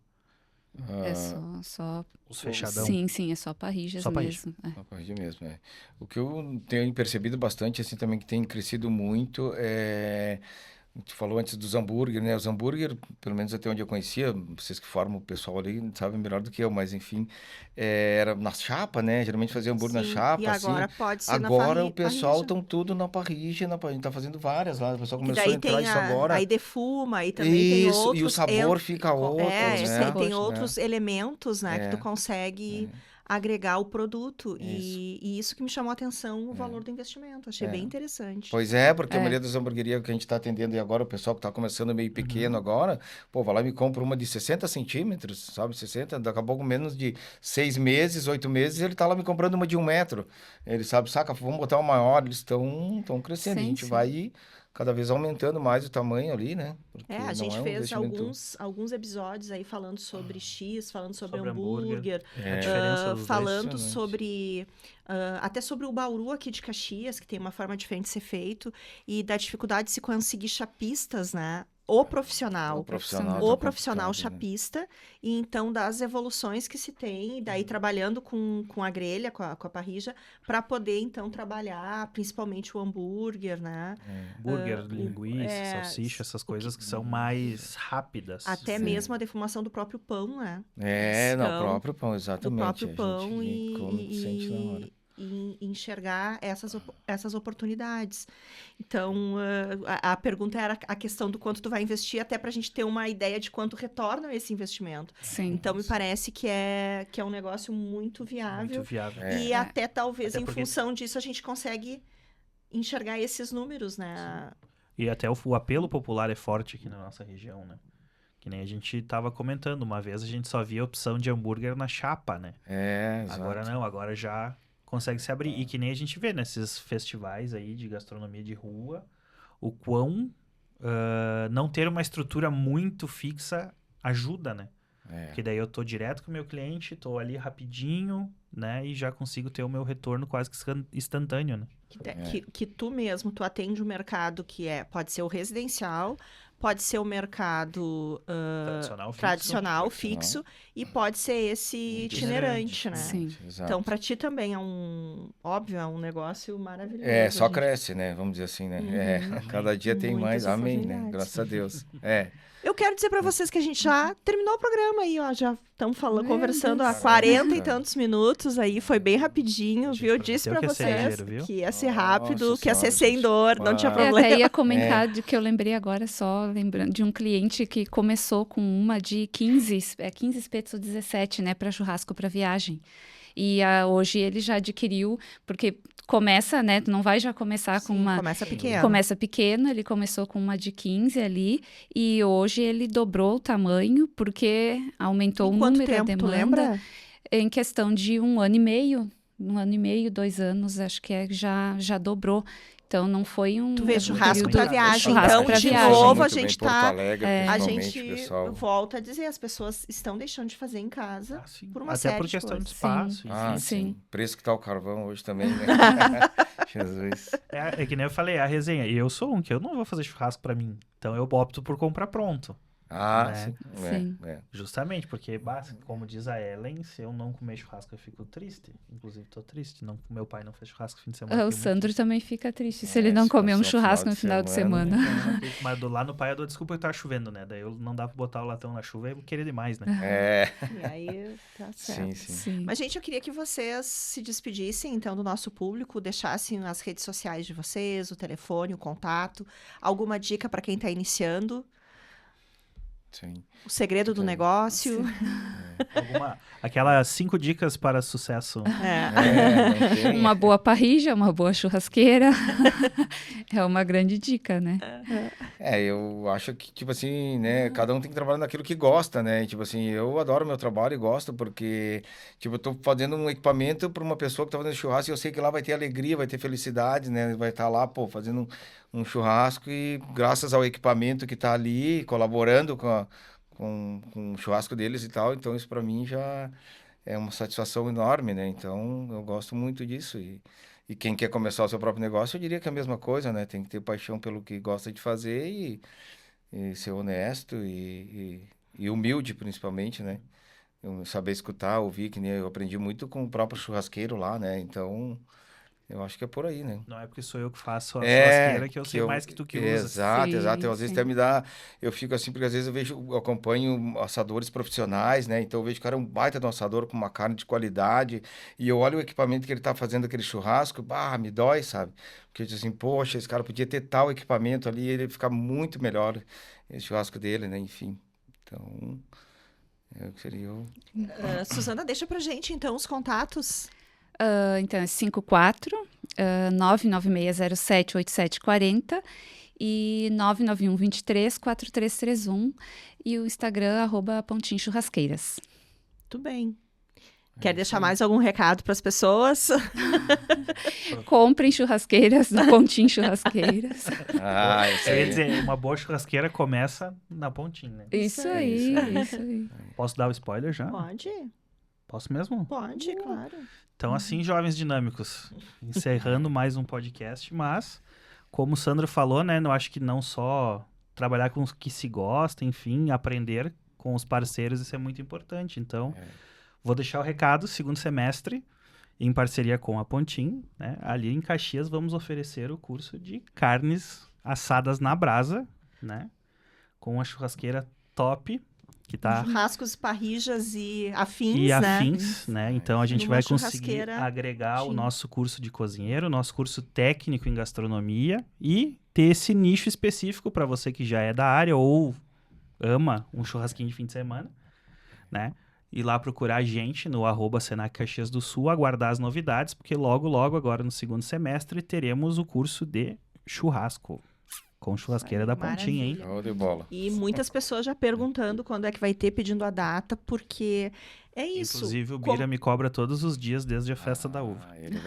É só... Os fechadão? Sim, é só parrijas Só parrilla. mesmo. É. A partir mesmo, é. O que eu tenho percebido bastante, assim, também que tem crescido muito, a gente falou antes dos hambúrguer, né? Os hambúrguer, pelo menos até onde eu conhecia, vocês que formam o pessoal ali sabem melhor do que eu, mas enfim, era na chapa, né? Geralmente fazia hambúrguer na Sim, chapa, e assim. agora pode ser na Agora o parrilla. pessoal estão tudo na parrilla, a gente tá fazendo várias lá, o pessoal Que começou a daí entrar tem isso agora. aí defuma, aí também tem Isso, outros... e o sabor fica outro, outro tem, sabor, tem né? outros elementos, né? Que tu É. consegue agregar o produto. Isso. E isso que me chamou a atenção, o valor do investimento. Achei bem interessante. Pois é, porque a É. maioria das hamburguerias que a gente está atendendo e agora, o pessoal que está começando meio pequeno agora, pô, vai lá e me compra uma de 60 centímetros, sabe? 60, daqui a pouco menos de 6 meses, 8 meses, ele tá lá me comprando uma de 1 metro. Ele sabe, saca, vamos botar uma maior, eles estão crescendo. Sim, a gente sim. vai cada vez aumentando mais o tamanho ali, né? Porque A não gente é um fez investimento... alguns episódios aí falando sobre X, falando sobre Sobre hambúrguer. hambúrguer, A diferença dos dois. falando Impressionante. sobre até sobre o Bauru aqui de Caxias, que tem uma forma diferente de ser feito, e da dificuldade de se conseguir chapistas, né? O profissional. O profissional O tá profissional complicado, né? chapista, e então das evoluções que se tem, e daí trabalhando com a grelha, com a parrilla, para poder então trabalhar principalmente o hambúrguer, né? Hambúrguer, linguiça, salsicha, essas coisas que são mais rápidas. Até mesmo a defumação do próprio pão, né? É, no Então, próprio pão, Do exatamente. próprio A pão gente come, sente na hora. e enxergar essas oportunidades. Então, a pergunta era a questão do quanto tu vai investir, até para a gente ter uma ideia de quanto retorna esse investimento. Sim. Então, me parece que é um negócio muito viável. Muito viável. E até talvez Até em porque- função disso a gente consegue enxergar esses números, né? E até o apelo popular é forte aqui na nossa região, né? Que nem a gente tava comentando, uma vez a gente só via a opção de hambúrguer na chapa, né? É, Agora exato. não, agora já consegue se abrir. E que nem a gente vê nesses festivais aí de gastronomia de rua, o quão não ter uma estrutura muito fixa ajuda, né? É. Porque daí eu tô direto com o meu cliente, tô ali rapidinho, né? E já consigo ter o meu retorno quase que instantâneo, né? Que tu mesmo, tu atende um mercado que pode ser o residencial, pode ser o mercado Tradicional, fixo. tradicional, fixo, e Tradicional, fixo. tradicional, fixo, e pode ser esse itinerante, né? Sim. Exato. Então, para ti também é óbvio, é um negócio maravilhoso. É, só a gente- cresce, né? Vamos dizer assim, né? É, cada dia tem Muitas mais. Amém, né? oportunidades. Graças a Deus. É. Eu quero dizer para vocês que a gente já terminou o programa aí, ó. Já estamos Meu conversando há Deus. 40 e tantos minutos aí. Foi bem rapidinho, A gente viu? Eu disse prometeu para que ia ser vocês ligeiro, viu? que ia ser rápido, Nossa que ia ser senhora, sem gente. dor, não tinha Ah. Eu problema. até ia comentar de que eu lembrei agora, só lembrando, de um cliente que começou com uma de 15 espetos ou 17, né, para churrasco para viagem. E hoje ele já adquiriu, porque começa, né, não vai já começar com Sim, uma... começa pequeno. Começa pequeno, ele começou com uma de 15 ali, e hoje ele dobrou o tamanho, porque aumentou Em o quanto número, a tempo, tu demanda, lembra? em questão de 1 ano e meio, 2 anos, acho que já dobrou. Então, não foi um... Tu vê, É churrasco muito para legal. viagem. Churrasco Então, pra de viagem. novo, a Muito bem, gente Porto tá... Alegre, A principalmente, gente pessoal. volta a dizer, as pessoas estão deixando de fazer em casa. Ah, sim. Por uma Até série por de questão de coisas. espaço. Ah, enfim. sim. Sim. Preço que tá o carvão hoje também, né? Jesus. É que nem eu falei, a resenha. E eu sou que eu não vou fazer churrasco pra mim. Então eu opto por comprar pronto. Ah, Né? sim. Sim. É. Justamente, porque, como diz a Ellen, se eu não comer churrasco, eu fico triste. Inclusive, tô triste. Meu pai não fez churrasco no fim de semana. O fiquei muito Sandro triste. também fica triste se É, ele não se comer um passar um churrasco no final final de de semana. semana. Mas lá no pai eu dou desculpa que tá chovendo, né? Daí não dá pra botar o latão na chuva e querer demais, né? É. E aí, tá certo. Sim, sim. Sim. Mas, gente, eu queria que vocês se despedissem, então, do nosso público, deixassem as redes sociais de vocês, o telefone, o contato, alguma dica para quem está iniciando, Sim. o segredo do Sim. negócio. Aquelas 5 dicas para sucesso. É. Não tem. Uma boa parrilla, uma boa churrasqueira. É uma grande dica, né? É, eu acho que, tipo assim, né, cada um tem que trabalhar naquilo que gosta, né? E, tipo assim, eu adoro meu trabalho e gosto porque, tipo, eu tô fazendo um equipamento para uma pessoa que tá fazendo churrasco e eu sei que lá vai ter alegria, vai ter felicidade, né? Vai estar lá, pô, fazendo um churrasco e graças ao equipamento que tá ali, colaborando com o churrasco deles e tal, então isso para mim já é uma satisfação enorme, né? Então eu gosto muito disso e quem quer começar o seu próprio negócio, eu diria que é a mesma coisa, né? Tem que ter paixão pelo que gosta de fazer e ser honesto e humilde, principalmente, né? Saber escutar, ouvir, que nem eu aprendi muito com o próprio churrasqueiro lá, né? Então, eu acho que é por aí, né? Não é porque sou eu que faço a É, churrasqueira que eu sei mais que tu que usa. Exato, Sim, exato. Eu, às vezes sim. até me dá. Eu fico assim, porque às vezes eu acompanho assadores profissionais, né? Então eu vejo que o cara é um baita de um assador com uma carne de qualidade. E eu olho o equipamento que ele tá fazendo aquele churrasco, me dói, sabe? Porque eu digo assim, poxa, esse cara podia ter tal equipamento ali, ele ia ficar muito melhor, esse churrasco dele, né? Enfim. Então, seria o. Suzana, deixa pra gente, então, os contatos. Então, é 54 996078740 e 991234331 e o Instagram, @pontinchurrasqueiras. Tudo bem. Quer deixar mais algum recado para as pessoas? Comprem churrasqueiras do Pontinho Churrasqueiras. Ah, isso Eu ia aí. dizer, uma boa churrasqueira começa na pontinha, né? Isso aí, aí, isso aí. isso aí. Posso dar o spoiler já? Pode, Posso mesmo? pode, claro. Então, assim, jovens dinâmicos, encerrando mais um podcast, mas, como o Sandro falou, né, eu acho que não só trabalhar com os que se gosta, enfim, aprender com os parceiros, isso é muito importante. Então, vou deixar o recado, segundo semestre, em parceria com a Pontim, né, ali em Caxias, vamos oferecer o curso de carnes assadas na brasa, né, com uma churrasqueira top, que tá... Churrascos, parrijas e afins, E né? afins, né? Então a gente Numa vai conseguir churrasqueira, agregar o sim. nosso curso de cozinheiro, nosso curso técnico em gastronomia e ter esse nicho específico para você que já é da área ou ama um churrasquinho de fim de semana, né? Ir lá procurar a gente no @Senac Caxias do Sul, aguardar as novidades, porque logo, logo, agora no segundo semestre, teremos o curso de churrasco com churrasqueira Isso aí, da Pontinha, hein? maravilha. Show de bola. E muitas pessoas já perguntando quando é que vai ter, pedindo a data, porque é isso. Inclusive o Bira me cobra todos os dias desde a festa da uva. Ele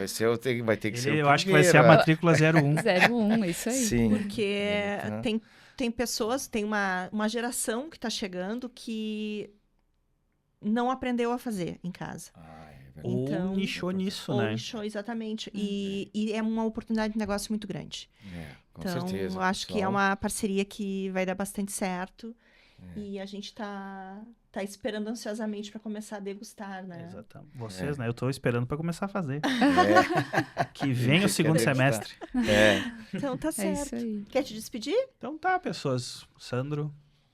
vai ter que ser o Eu acho que vai ser a primeiro, matrícula 01. 01, isso aí. Sim. Porque Uhum. tem pessoas, tem uma geração que está chegando que não aprendeu a fazer em casa. É Ou Então, nichou nisso, Ou né? nichou, exatamente. E é uma oportunidade de negócio muito grande. Então, certeza, eu acho que é pessoal. uma parceria que vai dar bastante certo. E a gente tá esperando ansiosamente para começar a degustar, né? Exatamente. Vocês, né? Eu tô esperando para começar a fazer. É, Que vem o segundo Quer degustar. semestre. Então tá É isso certo. aí. Quer te despedir? Então tá, pessoas. Sandro,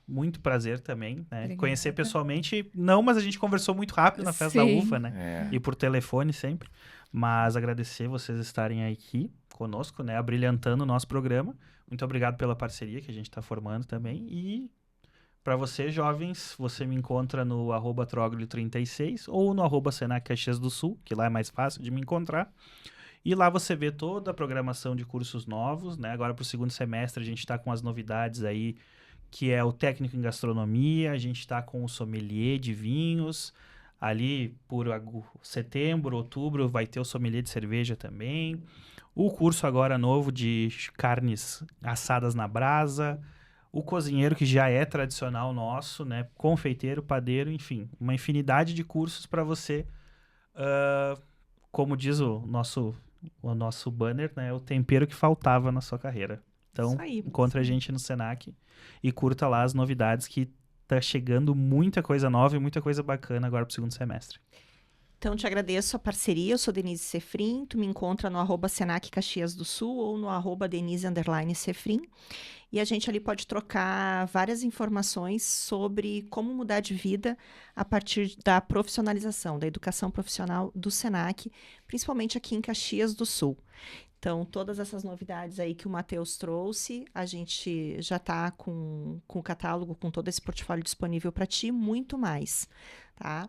muito prazer também, né? Obrigada. Conhecer pessoalmente, não, mas a gente conversou muito rápido na festa da Sim. UFA, né? é. E por telefone sempre. Mas agradecer vocês estarem aqui conosco, né? Abrilhantando o nosso programa. Muito obrigado pela parceria que a gente está formando também. E para você, jovens, você me encontra no @troglio36 ou no @Senac Caxias do Sul, que lá é mais fácil de me encontrar. E lá você vê toda a programação de cursos novos, né? Agora para o segundo semestre a gente está com as novidades aí, que é o técnico em gastronomia, a gente está com o sommelier de vinhos, ali por setembro, outubro vai ter o sommelier de cerveja também, o curso agora novo de carnes assadas na brasa, o cozinheiro que já é tradicional nosso, né? Confeiteiro, padeiro, enfim, uma infinidade de cursos para você, como diz o nosso banner, né? O tempero que faltava na sua carreira. Então, Isso aí. encontre a gente no Senac e curta lá as novidades, que tá chegando muita coisa nova e muita coisa bacana agora pro segundo semestre. Então, te agradeço a parceria. Eu sou Denise Sefrim. Tu me encontra no @Senac Caxias do Sul ou no @Denise_Sefrim. E a gente ali pode trocar várias informações sobre como mudar de vida a partir da profissionalização, da educação profissional do Senac, principalmente aqui em Caxias do Sul. Então, todas essas novidades aí que o Matheus trouxe, a gente já está com o catálogo, com todo esse portfólio disponível para ti, muito mais, tá?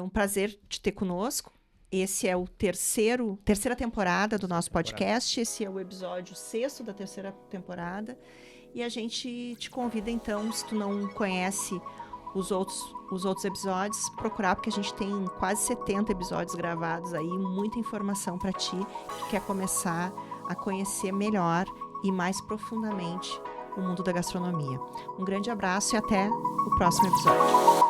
Um prazer te ter conosco. Esse é o terceira temporada do nosso podcast. Esse é o episódio 6º da terceira temporada. E a gente te convida, então, se tu não conhece os outros episódios, procurar, porque a gente tem quase 70 episódios gravados aí, muita informação para ti que quer começar a conhecer melhor e mais profundamente o mundo da gastronomia. Um grande abraço e até o próximo episódio.